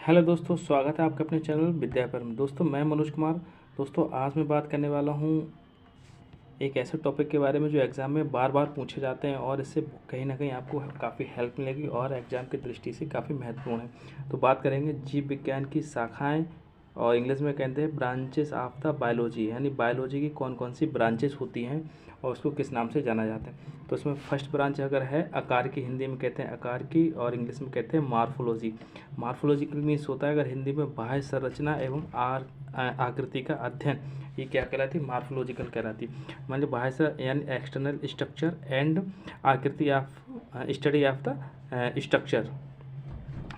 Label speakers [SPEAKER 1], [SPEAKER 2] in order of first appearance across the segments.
[SPEAKER 1] Hello दोस्तों, स्वागत है आपका अपने चैनल विद्या पर में। दोस्तों मैं मनोज कुमार। दोस्तों आज मैं बात करने वाला हूँ एक ऐसे टॉपिक के बारे में जो एग्ज़ाम में बार बार पूछे जाते हैं और इससे कहीं ना कहीं आपको काफ़ी हेल्प मिलेगी और एग्ज़ाम की दृष्टि से काफ़ी महत्वपूर्ण है। तो बात करेंगे जीव विज्ञान की शाखाएं और इंग्लिश में कहते हैं ब्रांचेस ऑफ द बायोलॉजी, यानी बायोलॉजी की कौन कौन सी ब्रांचेस होती हैं और उसको किस नाम से जाना जाता है। तो इसमें फर्स्ट ब्रांच अगर है आकार की, हिंदी में कहते हैं आकार की और इंग्लिश में कहते हैं मार्फोलॉजी। मार्फोलॉजिकल मीन्स होता है अगर हिंदी में बाह्य संरचना एवं आकृति का अध्ययन, ये क्या कहलाती है? मार्फोलॉजिकल कहलाती। मान लो बाह्य से यानी एक्सटर्नल स्ट्रक्चर एंड आकृति of study of the structure,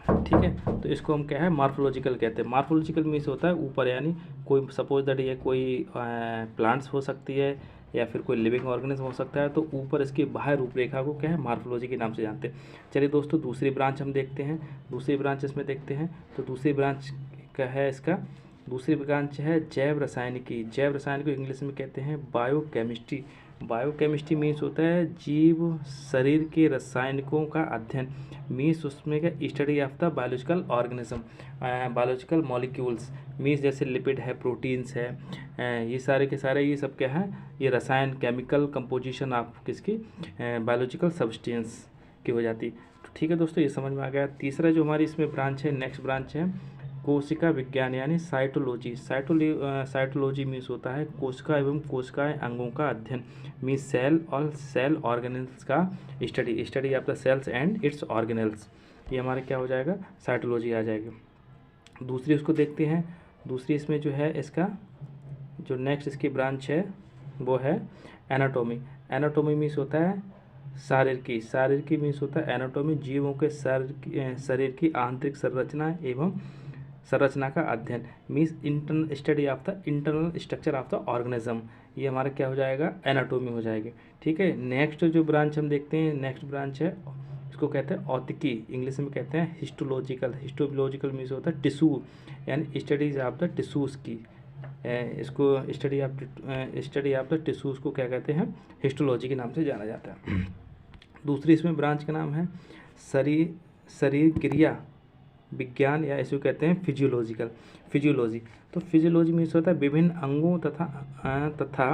[SPEAKER 1] ठीक है। तो इसको हम क्या है मार्फोलॉजिकल कहते हैं। मार्फोलॉजिकल मीन्स होता है ऊपर, यानी कोई सपोज दैट ये कोई प्लांट्स हो सकती है या फिर कोई लिविंग ऑर्गेनिज्म हो सकता है, तो ऊपर इसकी बाह्य रूपरेखा को क्या है मार्फोलॉजी के नाम से जानते हैं। चलिए दोस्तों दूसरी ब्रांच हम देखते हैं, दूसरी ब्रांच इसमें देखते हैं। तो दूसरी ब्रांच क्या है इसका? दूसरी ब्रांच है जैव रसायनिकी। जैव रसायन को इंग्लिश में कहते हैं बायोकेमिस्ट्री। बायोकेमिस्ट्री मीन्स होता है जीव शरीर के रसायनिकों का अध्ययन। मीन्स उसमें क्या study of the biological organism, biological molecules. Means जैसे लिपिड है, प्रोटीन्स है, ये सारे के सारे ये सब क्या है, ये रसायन केमिकल कंपोजिशन ऑफ किसकी बायोलॉजिकल सब्सटेंस की हो जाती। तो ठीक है दोस्तों, ये समझ में आ गया। तीसरा जो हमारी इसमें ब्रांच है, नेक्स्ट ब्रांच है कोशिका विज्ञान यानी साइटोलॉजी। साइटोलॉजी मीन्स होता है कोशिका एवं कोशिकाएं अंगों का अध्ययन। मीन्स सेल और सेल ऑर्गेनल्स का study of the cells and its organelles, ये हमारे क्या हो जाएगा साइटोलॉजी आ जाएगी। दूसरी उसको देखते हैं। दूसरी इसमें जो है इसका जो नेक्स्ट इसकी ब्रांच है वो है एनाटोमी। एनाटोमी मीन्स होता है शारीरिकी मीन्स होता है एनाटोमी, जीवों के शरीर की आंतरिक संरचना का अध्ययन। Means internal study of the internal structure of the organism, ये हमारा क्या हो जाएगा एनाटोमी हो जाएगी। ठीक है। नेक्स्ट जो ब्रांच हम देखते हैं, नेक्स्ट ब्रांच है इसको कहते हैं औतिकी, इंग्लिश में कहते हैं हिस्टोलॉजिकल। हिस्टोलॉजिकल मीन्स होता है टिश्यू, यानी स्टडीज ऑफ द टिश्यूज़ की, इसको स्टडी ऑफ द टिश्यूज़ को क्या कहते हैं हिस्टोलॉजी के नाम से जाना जाता है। दूसरी इसमें ब्रांच का नाम है शरीर क्रिया विज्ञान या इसको कहते हैं फिजियोलॉजी। तो फिजियोलॉजी मीन्स होता है विभिन्न अंगों तथा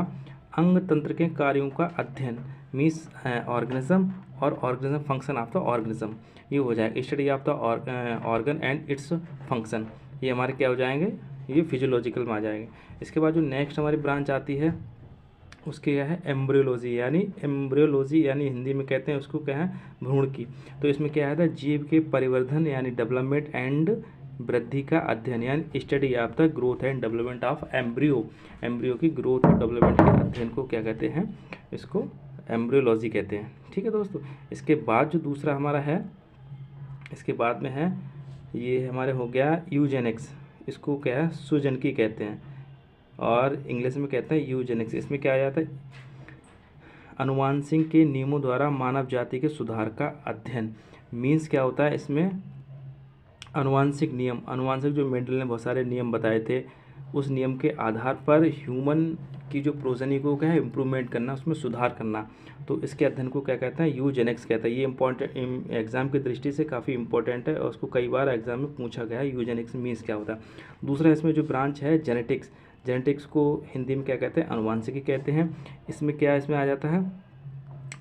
[SPEAKER 1] अंग तंत्र के कार्यों का अध्ययन। मीन्स ऑर्गेनिज्म और organism function of the organism, ये हो जाएगा study of the organ and its function, ये हमारे क्या हो जाएंगे, ये फिजियोलॉजिकल में आ जाएंगे। इसके बाद जो नेक्स्ट हमारी ब्रांच आती है उसकी क्या है एम्ब्रियोलॉजी, यानी हिंदी में कहते हैं उसको क्या है भ्रूण की। तो इसमें क्या है जीव के परिवर्धन यानी डेवलपमेंट एंड वृद्धि का अध्ययन, यानी study of the growth and development of embryo की ग्रोथ और डेवलपमेंट के अध्ययन को क्या कहते हैं, इसको एम्ब्रियोलॉजी कहते हैं। ठीक है दोस्तों। इसके बाद जो दूसरा हमारा है, इसके बाद में है ये हमारे हो गया यूजेनिक्स, इसको क्या है सुजनकी कहते हैं और इंग्लिश में कहते हैं यूजेनिक्स। इसमें क्या आ जाता है अनुवांशिक के नियमों द्वारा मानव जाति के सुधार का अध्ययन। मीन्स क्या होता है इसमें अनुवांशिक जो मेंडल ने बहुत सारे नियम बताए थे, उस नियम के आधार पर ह्यूमन की जो प्रोजनी को क्या है इम्प्रूवमेंट करना, उसमें सुधार करना, तो इसके अध्ययन को क्या कहते हैं यूजेनिक्स कहते हैं। ये इंपॉर्टेंट एग्जाम की दृष्टि से काफ़ी इंपॉर्टेंट है और उसको कई बार एग्जाम में पूछा गया है यूजेनिक्स मीन्स क्या होता है। दूसरा इसमें जो ब्रांच है जेनेटिक्स को हिंदी में क्या कहते हैं अनुवांशिकी कहते हैं। इसमें क्या इसमें आ जाता है,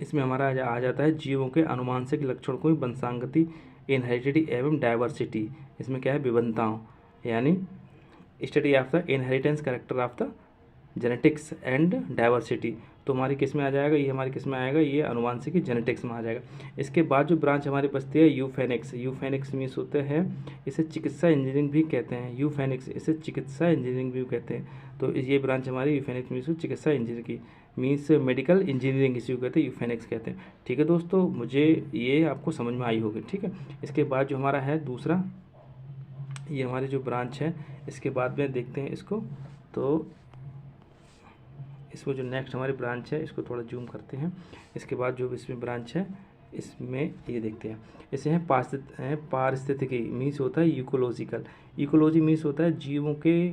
[SPEAKER 1] इसमें हमारा आ जाता है जीवों के अनुवांशिक लक्षण को वंशांगति इनहेरिडिटी एवं डाइवर्सिटी, इसमें क्या है विभिन्नताओं, यानी study of the inheritance character of the genetics and diversity. तो हमारी किस में आ जाएगा, ये हमारी किस में आएगा, ये अनुवांशिकी जेनेटिक्स में आ जाएगा। इसके बाद जो ब्रांच हमारी बचती है यूफेनिक्स मीन्स होते हैं इसे चिकित्सा इंजीनियरिंग भी कहते हैं। इसे चिकित्सा इंजीनियरिंग भी कहते हैं। तो ये ब्रांच हमारी यूफेनिक्स मीन्स चिकित्सा इंजीनियरिंग की, मीन्स मेडिकल इंजीनियरिंग इसी को कहते हैं यूफेनिक्स कहते हैं। ठीक है दोस्तों, मुझे ये आपको समझ में आई होगी। ठीक है। इसके बाद जो हमारा है दूसरा, ये हमारी जो ब्रांच है इसके बाद में देखते हैं इसको। तो इसमें जो नेक्स्ट हमारी ब्रांच है इसको थोड़ा जूम करते हैं। इसके बाद जो इसमें ब्रांच है इसमें ये देखते हैं, इसे है पारिस्थितिकी मीन्स होता है इकोलॉजी मीन्स होता है जीवों के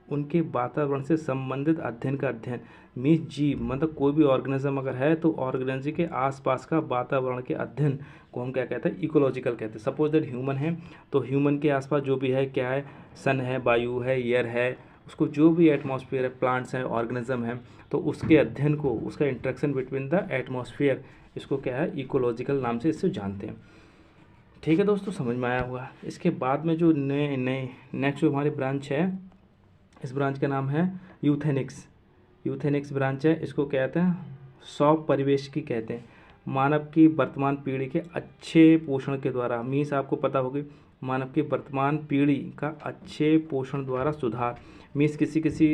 [SPEAKER 1] उनके वातावरण से संबंधित अध्ययन का अध्ययन। मीन्स जीव मतलब कोई भी ऑर्गेनिज्म अगर है तो ऑर्गेनिज्म के आसपास का वातावरण के अध्ययन को हम क्या कहते हैं, इकोलॉजिकल कहते हैं। सपोज दैट ह्यूमन है तो ह्यूमन के आसपास जो भी है क्या है, सन है, वायु है, एयर है, उसको जो भी एटमॉस्फेयर है, प्लांट्स हैं, ऑर्गेनिज्म है, तो उसके अध्ययन को, उसका इंटरेक्शन बिटवीन द एटमॉस्फेयर, इसको क्या है, इकोलॉजिकल नाम से इससे जानते हैं। ठीक है दोस्तों, समझ में आया होगा। इसके बाद में जो नए नए नेक्स्ट जो हमारी ब्रांच है, इस ब्रांच का नाम है यूथेनिक्स। यूथेनिक्स ब्रांच है, इसको कहते हैं सौप परिवेश की कहते हैं। मानव की वर्तमान पीढ़ी के अच्छे पोषण के द्वारा, मीन्स आपको पता होगी मानव की वर्तमान पीढ़ी का अच्छे पोषण द्वारा सुधार। मीन्स किसी किसी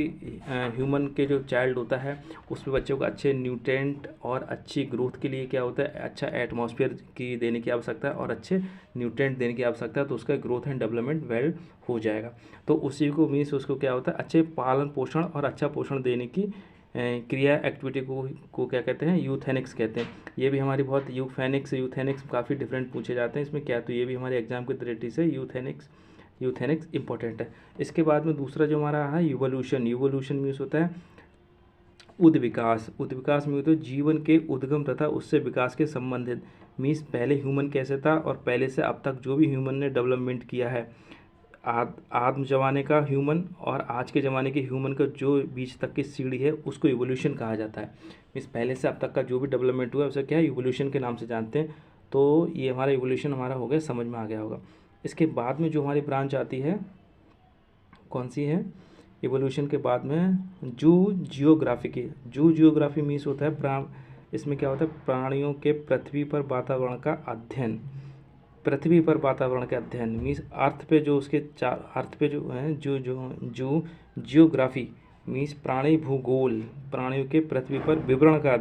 [SPEAKER 1] ह्यूमन के जो चाइल्ड होता है उसमें बच्चों को अच्छे न्यूट्रेंट और अच्छी ग्रोथ के लिए क्या होता है, अच्छा एटमॉस्फेयर की देने की आवश्यकता है और अच्छे न्यूट्रेंट देने की आवश्यकता है, तो उसका ग्रोथ एंड डेवलपमेंट वेल हो जाएगा। तो उसी को मीन्स उसको क्या होता है, अच्छे पालन पोषण और अच्छा पोषण देने की क्रिया एक्टिविटी को क्या कहते हैं, यूथेनिक्स कहते हैं। ये भी हमारी बहुत यूथेनिक्स काफ़ी डिफरेंट पूछे जाते हैं इसमें क्या, तो ये भी हमारे एग्जाम की तरीके से यूथेनिक्स इंपॉर्टेंट है। इसके बाद में दूसरा जो हमारा है यूवोल्यूशन मीन्स होता है उद्विकास में तो जीवन के उद्गम तथा उससे विकास के संबंधित। मीन्स पहले ह्यूमन कैसे था और पहले से अब तक जो भी ह्यूमन ने डेवलपमेंट किया है, आदम ज़माने का ह्यूमन और आज के ज़माने के ह्यूमन का जो बीच तक की सीढ़ी है उसको इवोल्यूशन कहा जाता है। मीन्स पहले से अब तक का जो भी डेवलपमेंट हुआ है उसे क्या है, इवोल्यूशन के नाम से जानते हैं। तो ये हमारा इवोल्यूशन हमारा हो गया, समझ में आ गया होगा। इसके बाद में जो हमारी ब्रांच आती है कौन सी है, इवोल्यूशन के बाद में जियोग्राफी मीन्स होता है इसमें क्या होता है, प्राणियों के पृथ्वी पर वातावरण का अध्ययन। पृथ्वी पर वातावरण के अध्ययन मीन्स अर्थ पे जो उसके चार अर्थ पे जो है जो जियोग्राफी मीन्स प्राणी भूगोल, प्राणियों के पृथ्वी पर वितरण का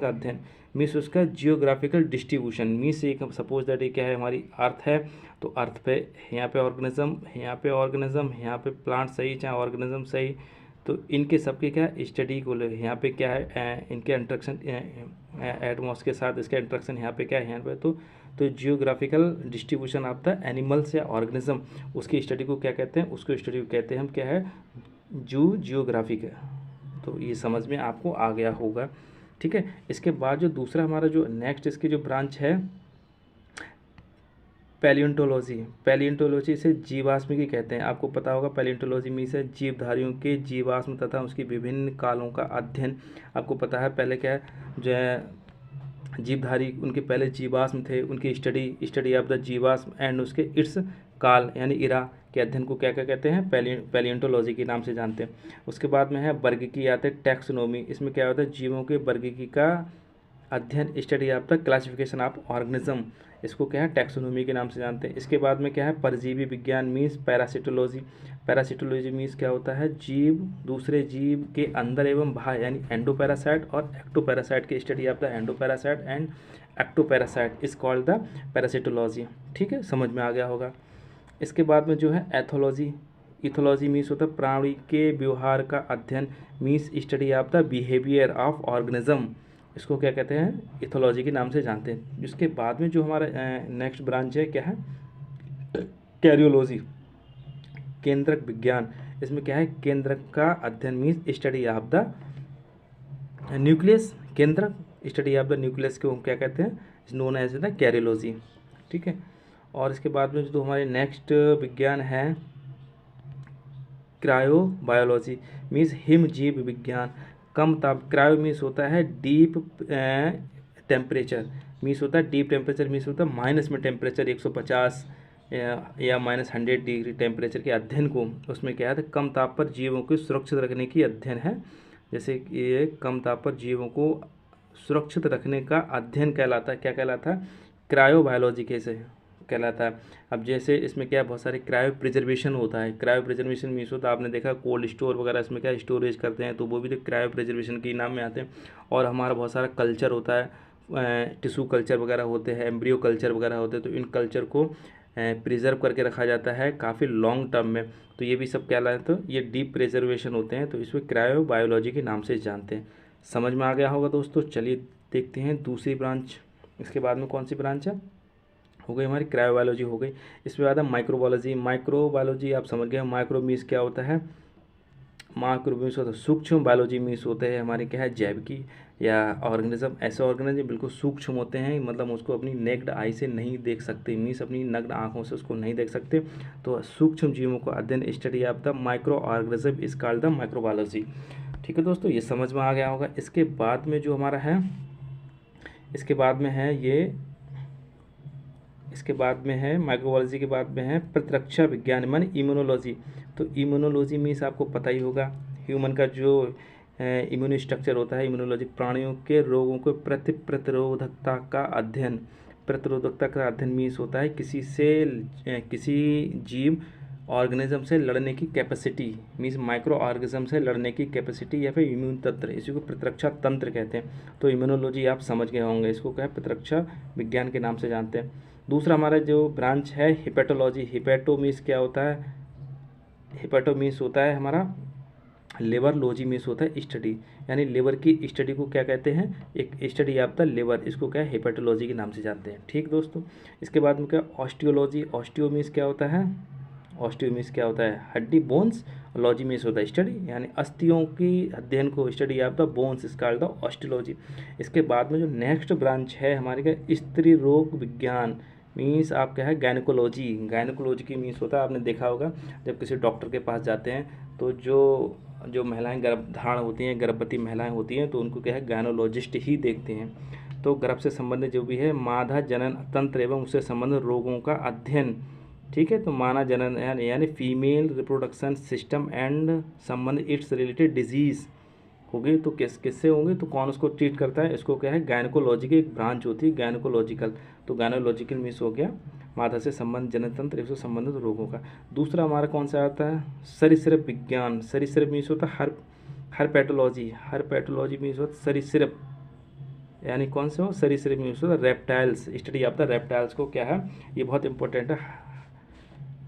[SPEAKER 1] अध्ययन मीन्स उसका जियोग्राफिकल डिस्ट्रीब्यूशन। मीन्स एक सपोज दैट ये क्या है, हमारी अर्थ है तो अर्थ पे यहाँ पे ऑर्गेनिज्म, यहाँ पे प्लांट सही चाहे ऑर्गेनिज्म सही, तो इनके सबके क्या स्टडी को ले, यहाँ पे क्या है इनके इंट्रैक्शन एटमॉस के साथ, इसका इंट्रैक्शन यहाँ पे क्या है, यहाँ पे तो geographical distribution of the animals या ऑर्गेनिज्म, उसकी स्टडी को क्या कहते हैं, उसको स्टडी को कहते हैं हम क्या है, जियोग्राफिक है। तो ये समझ में आपको आ गया होगा। ठीक है, इसके बाद जो दूसरा हमारा जो नेक्स्ट इसकी जो ब्रांच है पैलियोंटोलॉजी से जीवाश्म की कहते हैं। आपको पता होगा पैलियोंटोलॉजी मीन्स है जीवधारियों के जीवाश्म तथा उसकी विभिन्न कालों का अध्ययन। आपको पता है पहले क्या है, जो है जीवधारी उनके पहले जीवाश्म थे, उनकी स्टडी ऑफ द जीवाश्म एंड उसके इट्स काल यानी इरा के अध्ययन को क्या क्या कहते हैं, पैलियोंटोलॉजी के नाम से जानते हैं। उसके बाद में है वर्गीकी आते हैं टैक्सोनॉमी। इसमें क्या होता है, जीवों के वर्गीकी का अध्ययन, study of the classification of organism, इसको क्या है, टैक्सोनॉमी के नाम से जानते हैं। इसके बाद में क्या है, परजीवी विज्ञान मीन्स पैरासिटोलॉजी मीन्स क्या होता है, जीव दूसरे जीव के अंदर एवं बाहर यानी एंडोपैरासाइट और एक्टोपैरासाइट के study of the endoparasite and ectoparasite is called the parasitology. ठीक है, समझ में आ गया होगा। इसके बाद में जो है इथोलॉजी मीन्स होता है प्राणी के व्यवहार का अध्ययन means study of the behaviour of organism, इसको क्या कहते हैं, इथोलॉजी के नाम से जानते हैं। इसके बाद में जो हमारा नेक्स्ट ब्रांच है क्या है, कैरियोलॉजी, केंद्रक विज्ञान। इसमें क्या है, केंद्रक का अध्ययन means study of the nucleus, केंद्रक स्टडी ऑफ द न्यूक्लियस को हम क्या कहते हैं, नोन एज द कैरियोलॉजी। ठीक है, और इसके बाद में जो हमारे नेक्स्ट विज्ञान है क्रायोबायोलॉजी मीन्स हिमजीव विज्ञान। कम ताप, क्रायो मीन्स होता है डीप टेम्परेचर, मीन्स होता है डीप टेम्परेचर मीन्स होता है माइनस में टेम्परेचर 150 या -100 डिग्री टेम्परेचर के अध्ययन को, उसमें क्या है, कम ताप पर जीवों को सुरक्षित रखने की अध्ययन है। जैसे कि ये कम ताप पर जीवों को सुरक्षित रखने का अध्ययन कहलाता है, क्या कहलाता है, क्रायोबायोलॉजी कैसे कहलाता है। अब जैसे इसमें क्या बहुत सारे क्रायो प्रिजर्वेशन होता है, क्रायो प्रिजर्वेशन मीन्स होता है आपने देखा कोल्ड स्टोर वगैरह इसमें क्या स्टोरेज करते हैं, तो वो भी तो क्रायो प्रिजर्वेशन के नाम में आते हैं। और हमारा बहुत सारा कल्चर होता है, टिश्यू कल्चर वगैरह होते हैं, एम्ब्रियो कल्चर वगैरह होते हैं, तो इन कल्चर को प्रिजर्व करके रखा जाता है काफ़ी लॉन्ग टर्म में, तो ये भी सब क्या लाए, तो ये डीप प्रिजर्वेशन होते हैं, तो इसमें क्रायोबायोलॉजी के नाम से जानते हैं। समझ में आ गया होगा दोस्तों। चलिए देखते हैं दूसरी ब्रांच, इसके बाद में कौन सी ब्रांच है, हो गई हमारी क्रायोबायोलॉजी हो गई। इसके बाद है माइक्रोबायोलॉजी आप समझ गए, माइक्रो मीन्स क्या होता है, माइक्रो मीन्स होता है सूक्ष्म, बायोलॉजी मीन्स होते हैं हमारे क्या है जैविकी या ऑर्गेनिज्म। ऐसे ऑर्गेनिज्म बिल्कुल सूक्ष्म होते हैं, मतलब उसको अपनी नेक्ड आई से नहीं देख सकते, मीन्स अपनी नग्न आँखों से उसको नहीं देख सकते। तो सूक्ष्म जीवों को अध्ययन study of the micro organism is called the microbiology. ठीक है दोस्तों, ये समझ में आ गया होगा। इसके बाद में जो हमारा है, इसके बाद में है ये, इसके बाद में है माइक्रोबायोलॉजी के बाद में है प्रतिरक्षा विज्ञान माने इम्यूनोलॉजी। तो इम्यूनोलॉजी मीन्स आपको पता ही होगा, ह्यूमन का जो इम्यून स्ट्रक्चर होता है। इम्यूनोलॉजी प्राणियों के रोगों को प्रतिरोधकता का अध्ययन। प्रतिरोधकता का अध्ययन मीन्स होता है किसी जीव ऑर्गेनिज्म से लड़ने की कैपेसिटी, मीन्स माइक्रो ऑर्गेनिज्म से लड़ने की कैपेसिटी या फिर इम्यून तंत्र, इसी को प्रतिरक्षा तंत्र कहते हैं। तो इम्यूनोलॉजी आप समझ गए होंगे, इसको क्या है प्रतिरक्षा विज्ञान के नाम से जानते हैं। दूसरा हमारा जो ब्रांच है हिपेटोलॉजी। हिपेटो मीन्स क्या होता है, हिपेटो मीन्स होता है हमारा लेबर, लॉजी मीन्स होता है स्टडी, यानी लेबर की स्टडी को क्या कहते हैं, एक स्टडी ऑफ द लेबर, इसको क्या है हिपेटोलॉजी के नाम से जानते हैं। ठीक दोस्तों, इसके बाद में क्या ऑस्टियोलॉजी। ऑस्टियो मीन्स क्या होता है, ऑस्टियो मीन्स क्या होता है हड्डी, बोन्स। लॉजी मीन्स होता है स्टडी, यानी अस्थियों की अध्ययन को study of the bones is called the osteology. इसके बाद में जो नेक्स्ट ब्रांच है हमारे क्या स्त्री रोग विज्ञान, मीन्स आप क्या है गायनिकोलॉजी। गायनिकोलॉजी की मीन्स होता है, आपने देखा होगा जब किसी डॉक्टर के पास जाते हैं तो जो महिलाएं गर्भधारण होती हैं, गर्भवती महिलाएं होती हैं, तो उनको क्या है गायनोलॉजिस्ट ही देखते हैं। तो गर्भ से संबंधित जो भी है मादा जनन तंत्र एवं उससे संबंधित रोगों का अध्ययन। ठीक है, तो माना जनन यानी फीमेल रिप्रोडक्शन सिस्टम एंड संबंध इट्स रिलेटेड डिजीज़ होगी, तो किससे होंगे, तो कौन उसको ट्रीट करता है, इसको क्या है गायनिकोलॉजी की एक ब्रांच होती है गायनिकोलॉजिकल। तो गायनिकोलॉजिकल मीन्स हो गया माता से संबंध जननतंत्र से संबंधित रोगों का। दूसरा हमारा कौन सा आता है सरीसृप विज्ञान। सरीसृप मीन्स होता है हर्पेटोलॉजी। हर्पेटोलॉजी मीन्स होता है सरीसृप, यानी कौन से हो सरीसृप मीन्स होता है reptiles, study of the reptiles को क्या है, ये बहुत इंपॉर्टेंट है।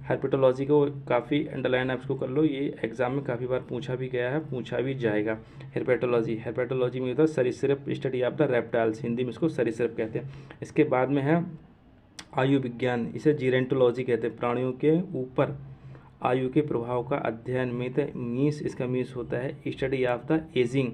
[SPEAKER 1] हर्पेटोलॉजी को काफ़ी अंडरलाइन आप इसको कर लो, ये एग्जाम में काफ़ी बार पूछा भी गया है, पूछा भी जाएगा। हर्पेटोलॉजी, हर्पेटोलॉजी में होता है सरीसृप, study of the reptiles, Hindi में इसको सरीसृप कहते हैं। इसके बाद में है आयु विज्ञान, इसे जीरेंटोलॉजी कहते हैं, प्राणियों के ऊपर आयु के प्रभाव का अध्ययन में मीन्स, इसका मीन्स होता है स्टडी ऑफ द एजिंग,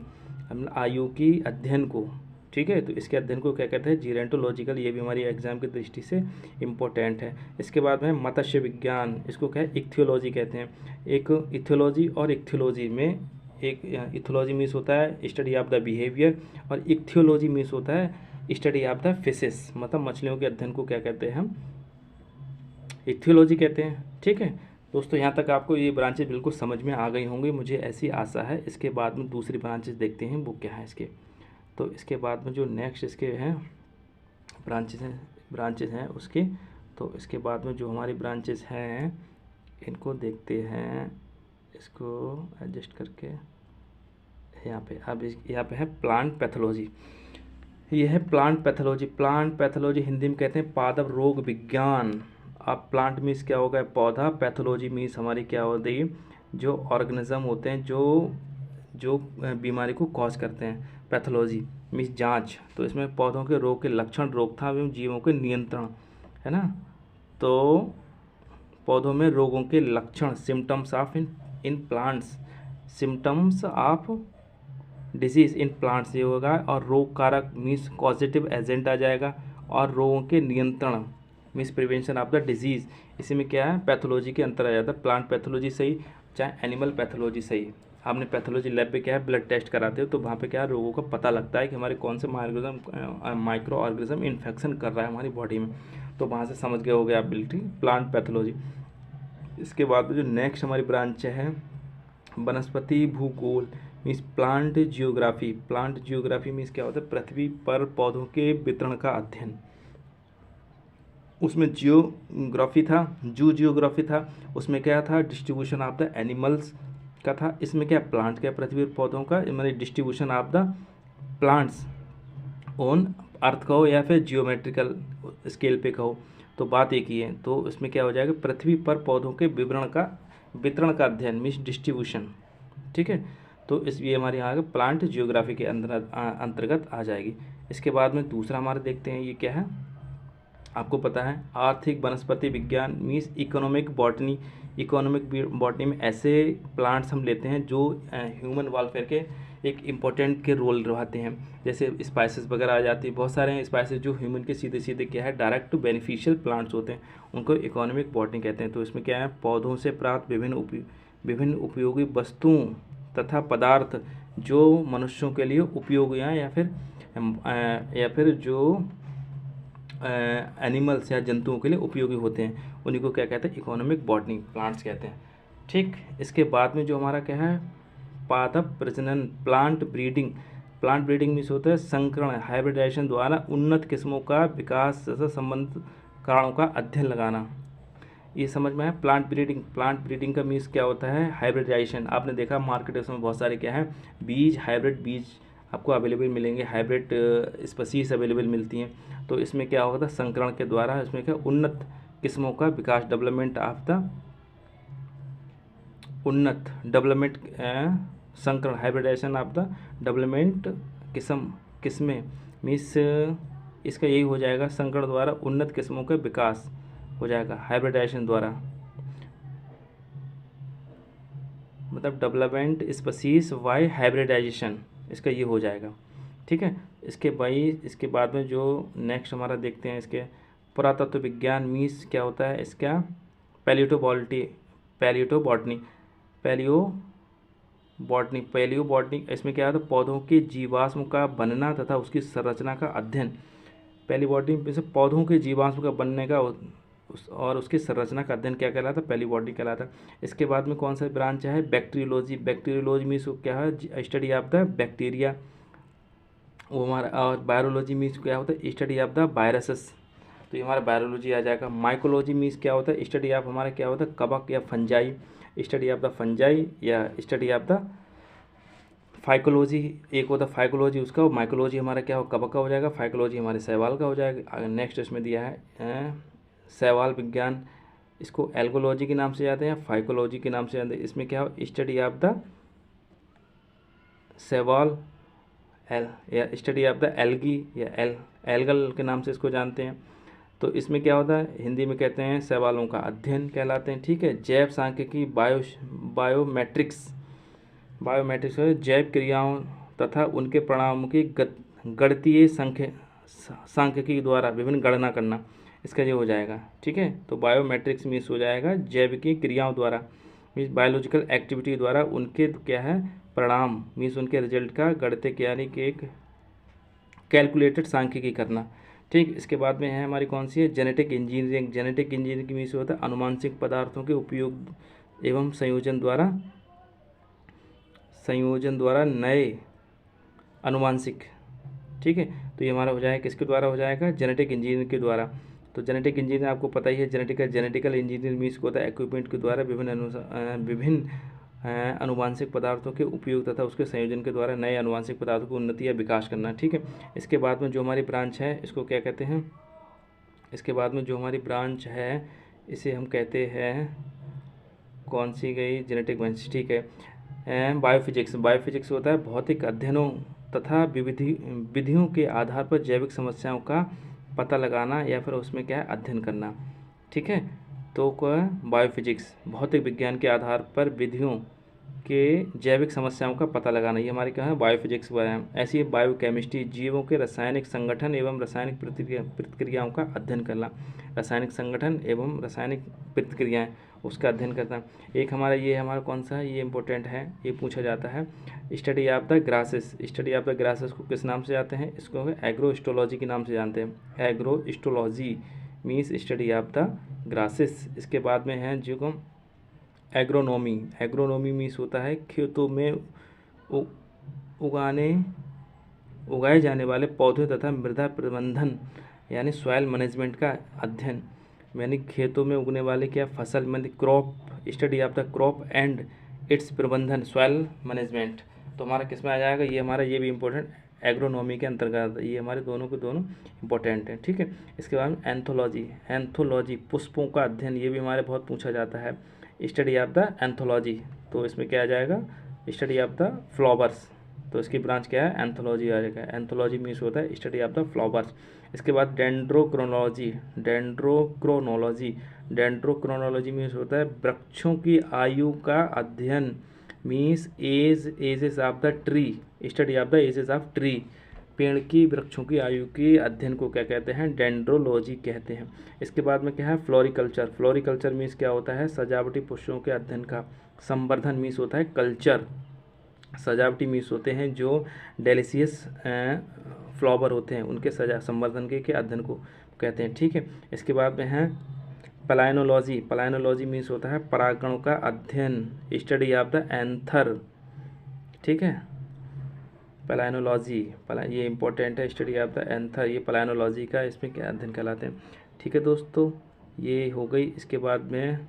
[SPEAKER 1] आयु की अध्ययन को। ठीक है, तो इसके अध्ययन को क्या कहते हैं जीरेंटोलॉजिकल, ये भी हमारी एग्जाम की दृष्टि से इम्पोर्टेंट है। इसके बाद में मत्स्य विज्ञान, इसको क्या है इक्थियोलॉजी कहते हैं। एक इथियोलॉजी और इक्थियोलॉजी में, एक इथियोलॉजी मीन्स होता है स्टडी ऑफ द बिहेवियर और इक्थियोलॉजी मीन्स होता है स्टडी ऑफ द फिशेस, मतलब मछलियों के अध्ययन को क्या कहते हैं हम इक्थियोलॉजी कहते हैं। ठीक है दोस्तों, यहाँ तक आपको ये ब्रांचेज बिल्कुल समझ में आ गई होंगी, मुझे ऐसी आशा है। इसके बाद में दूसरी ब्रांचेज देखते हैं वो क्या है इसके। तो इसके बाद में जो नेक्स्ट इसके हैं ब्रांचेज हैं उसके, तो इसके बाद में जो हमारी ब्रांचेज हैं इनको देखते हैं, इसको एडजस्ट करके यहाँ पे। अब यहाँ पे है प्लांट पैथोलॉजी। ये है plant pathology. Plant pathology Hindi में कहते हैं पादप रोग विज्ञान। अब प्लांट मीन्स क्या होगा पौधा, पैथोलॉजी मीन्स हमारी क्या होती है जो ऑर्गेनिज्म होते हैं जो बीमारी को कॉज करते हैं। पैथोलॉजी मीन्स जांच, तो इसमें पौधों के रोग के लक्षण, रोकथाम एवं जीवों के नियंत्रण है ना। तो पौधों में रोगों के लक्षण, symptoms of in plants, symptoms of disease in plants ये होगा, और रोग कारक मीन्स कॉजेटिव एजेंट आ जाएगा, और रोगों के नियंत्रण means prevention of the disease, इसी में क्या है पैथोलॉजी के अंतर आ जाता है। प्लांट पैथोलॉजी सही चाहे एनिमल पैथोलॉजी सही, आपने पैथोलॉजी लैब पे क्या है ब्लड टेस्ट कराते हो, तो वहाँ पे क्या है रोगों का पता लगता है कि हमारे कौन से माइक्रो ऑर्गेनिज्म इन्फेक्शन कर रहा है हमारी बॉडी में, तो वहाँ से समझ गए हो गए आप बिल्कुल प्लांट पैथोलॉजी। इसके बाद जो नेक्स्ट हमारी ब्रांच है वनस्पति भूगोल means plant geography. Plant geography means क्या होता है पृथ्वी पर पौधों के वितरण का अध्ययन। उसमें जियोग्राफी था, जियोग्राफी था, उसमें क्या था डिस्ट्रीब्यूशन ऑफ द एनिमल्स का था। इसमें क्या प्लांट क्या पृथ्वी पर पौधों का मैंने distribution of the plants on earth कहो या फिर जियोमेट्रिकल स्केल पे कहो, तो बात एक ही है। तो इसमें क्या हो जाएगा पृथ्वी पर पौधों के वितरण का अध्ययन मीन्स डिस्ट्रीब्यूशन। ठीक है, तो इसलिए हमारे यहाँ प्लांट जियोग्राफी के अंतर्गत आ जाएगी। इसके बाद में दूसरा हमारे देखते हैं ये क्या है, आपको पता है आर्थिक वनस्पति विज्ञान means economic botany. Economic botany में ऐसे प्लांट्स हम लेते हैं जो ह्यूमन वेलफेयर के एक इम्पोर्टेंट के रोल निभाते हैं। जैसे स्पाइसेस वगैरह आ जाती है, बहुत सारे स्पाइसेस जो ह्यूमन के सीधे सीधे क्या है डायरेक्ट टू बेनिफिशियल प्लांट्स होते हैं, उनको इकोनॉमिक बॉटनी कहते हैं। तो इसमें क्या है, पौधों से प्राप्त विभिन्न उपयोगी वस्तुओं तथा पदार्थ जो मनुष्यों के लिए उपयोगी हैं या फिर जो एनिमल्स या जंतुओं के लिए उपयोगी होते हैं, उन्हीं को क्या कहते हैं, इकोनॉमिक बॉटनी प्लांट्स कहते हैं। ठीक, इसके बाद में जो हमारा क्या है, पादप प्रजनन, प्लांट ब्रीडिंग मीन्स होता है संकरण, हाइब्रिडाइजेशन द्वारा उन्नत किस्मों का विकास तथा संबंधित कारणों का अध्ययन लगाना। ये समझ में है। प्लांट ब्रीडिंग का मीन्स क्या होता है, हाइब्रिडाइजेशन। आपने देखा मार्केट में बहुत सारे क्या है, हाइब्रिड बीज आपको अवेलेबल मिलेंगे, हाइब्रिड स्पीशीज अवेलेबल मिलती हैं। तो इसमें क्या होता है, संकरण के द्वारा इसमें क्या उन्नत किस्मों का विकास, संकरण, हाइब्रिडाइजेशन ऑफ द डेवलपमेंट किस्में मीन्स इसका यही हो जाएगा, संकरण द्वारा उन्नत किस्मों का विकास हो जाएगा हाइब्रिडाइजेशन द्वारा, मतलब डेवलपमेंट स्पीशीज बाय हाइब्रिडाइजेशन, इसका ये हो जाएगा। ठीक है, इसके बाद में जो नेक्स्ट हमारा देखते हैं, इसके पुरातत्व विज्ञान मीन्स क्या होता है, इसका पैलियोबॉटनी इसमें क्या होता है, पौधों के जीवाश्म का बनना तथा उसकी संरचना का अध्ययन। पैलियोबॉटनी में से पौधों के जीवाश्म का बनने का और उसकी संरचना का अध्ययन क्या कहलाता है, पैलियोबॉटनी कहलाता है। इसके बाद में कौन सा ब्रांच है, बैक्टीरियोलॉजी मीन्स क्या है, स्टडी ऑफ द बैक्टीरिया वो हमारा, और वायरोलॉजी मीन्स क्या होता है, स्टडी ऑफ द वायरसेस, तो ये हमारा वायरोलॉजी आ जाएगा। माइकोलॉजी मीन्स क्या होता है, स्टडी ऑफ हमारा क्या होता है, कवक या fungi, study of the fungi या स्टडी ऑफ द फाइकोलॉजी, एक होता है फाइकोलॉजी उसका, और माइकोलॉजी हमारा क्या हो, कवक का हो जाएगा, फाइकोलॉजी हमारे शैवाल का हो जाएगा। नेक्स्ट इसमें दिया है शैवाल विज्ञान, इसको एल्गोलॉजी के नाम से जाते हैं, फाइकोलॉजी के नाम से जाते हैं। इसमें क्या हो, स्टडी ऑफ द शैवाल या स्टडी ऑफ द एल्गी या एल्गल के नाम से इसको जानते हैं। तो इसमें क्या होता है, हिंदी में कहते हैं शैवालों का अध्ययन कहलाते हैं। ठीक है, जैव सांख्यिकी, बायोमेट्रिक्स जैव क्रियाओं तथा उनके परिणामों की गणितीय सांख्यिकी द्वारा विभिन्न गणना करना, इसका ये हो जाएगा। ठीक है, तो बायोमेट्रिक्स मीन्स हो जाएगा जैविकी क्रियाओं द्वारा, मीन्स बायोलॉजिकल एक्टिविटी द्वारा उनके क्या है परिणाम, मीन्स उनके रिजल्ट का गणितीय यानी कि एक कैलकुलेटेड सांख्यिकी करना। ठीक, इसके बाद में है हमारी कौन सी है, जेनेटिक इंजीनियरिंग मीन्स होता है अनुवांशिक पदार्थों के उपयोग एवं संयोजन द्वारा नए अनुवांशिक। ठीक है, तो ये हमारा हो जाएगा किसके द्वारा हो जाएगा, जेनेटिक इंजीनियरिंग के द्वारा। तो जेनेटिक इंजीनियरिंग आपको पता ही है, जेनेटिकल इंजीनियरिंग मीन्स होता है इक्विपमेंट के द्वारा विभिन्न अनुवांशिक पदार्थों के उपयोग तथा उसके संयोजन के द्वारा नए अनुवांशिक पदार्थों की उन्नति या विकास करना। ठीक है, इसके बाद में जो हमारी ब्रांच है इसको क्या कहते हैं, इसके बाद में जो हमारी ब्रांच है इसे हम कहते हैं, कौन सी गई, जेनेटिक ब्रांच। ठीक है, बायोफिजिक्स होता है भौतिक अध्ययनों तथा विधियों के आधार पर जैविक समस्याओं का पता लगाना या फिर उसमें क्या है अध्ययन करना। ठीक है, तो बायोफिजिक्स भौतिक विज्ञान के आधार पर विधियों के जैविक समस्याओं का पता लगाना, ये हमारे क्या है बायोफिजिक्स व्यायाम। ऐसी है बायोकेमिस्ट्री, जीवों के रासायनिक संगठन एवं रासायनिक प्रतिक्रियाओं का अध्ययन करना, रासायनिक संगठन एवं रासायनिक प्रतिक्रियाएं उसका अध्ययन करना। एक हमारा ये हमारा कौन सा है, ये इंपॉर्टेंट है, ये पूछा जाता है, स्टडी ऑफ द ग्रासेस को किस नाम से जानते हैं, इसको एग्रोस्टोलॉजी के नाम से जानते हैं। Agrostology means study of the grasses. इसके बाद में है जो एग्रोनॉमी मीन्स होता है खेतों में उगाए जाने वाले पौधों तथा मृदा प्रबंधन यानी सॉइल मैनेजमेंट का अध्ययन, यानी खेतों में उगने वाले क्या फसल में crop, study of the crop and it's प्रबंधन, सॉइल मैनेजमेंट। तो हमारा किस में आ जाएगा, ये हमारा ये भी इम्पोर्टेंट एग्रोनॉमी के अंतर्गत, ये हमारे दोनों के दोनों इंपॉर्टेंट हैं। ठीक है, इसके बाद में एंथोलॉजी पुष्पों का अध्ययन, ये भी हमारे बहुत पूछा जाता है, स्टडी ऑफ द एंथोलॉजी। तो इसमें क्या आ जाएगा, स्टडी ऑफ द फ्लावर्स, तो इसकी ब्रांच क्या है एंथोलॉजी आ जाएगा। एंथोलॉजी मीन्स होता है स्टडी ऑफ द फ्लावर्स। इसके बाद डेंड्रोक्रोनोलॉजी डेंड्रोक्रोनोलॉजी मीन्स होता है वृक्षों की आयु का अध्ययन, means ages of the tree, study of the ages of tree. पेड़ की वृक्षों की आयु के अध्ययन को क्या कहते हैं? डेंड्रोलॉजी कहते हैं। इसके बाद में क्या है? फ्लोरिकल्चर। फ्लोरिकल्चर मीन्स क्या होता है? सजावटी पुष्पों के अध्ययन का। संवर्धन मीन्स होता है कल्चर। सजावटी मीन्स होते हैं जो डेलिशियस फ्लावर होते हैं उनके संवर्धन के अध्ययन को कहते हैं। ठीक है, इसके बाद में है पलायनोलॉजी। पलायनोलॉजी मीन्स होता है परागणों का अध्ययन, स्टडी ऑफ द एंथर। ठीक है, पलायनोलॉजी, ये इंपॉर्टेंट है, स्टडी ऑफ द एंथर, ये पलायनोलॉजी का इसमें क्या अध्ययन कहलाते हैं। ठीक है दोस्तों, ये हो गई। इसके बाद में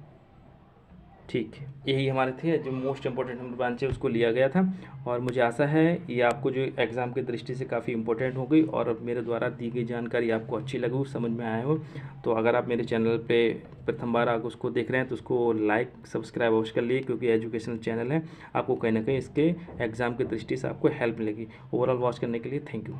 [SPEAKER 1] ठीक है, यही हमारे थे जो मोस्ट इंपॉर्टेंट हमारे ब्रांच है उसको लिया गया था, और मुझे आशा है ये आपको जो एग्ज़ाम की दृष्टि से काफ़ी इंपॉर्टेंट हो गई और मेरे द्वारा दी गई जानकारी आपको अच्छी लगी हो, समझ में आया हो। तो अगर आप मेरे चैनल पे प्रथम बार आकर उसको देख रहे हैं तो उसको लाइक सब्सक्राइब अवश्य कर लिए, क्योंकि एजुकेशनल चैनल है, आपको कहीं ना कहीं इसके एग्ज़ाम की दृष्टि से आपको हेल्प मिलेगी। ओवरऑल वॉच करने के लिए थैंक यू।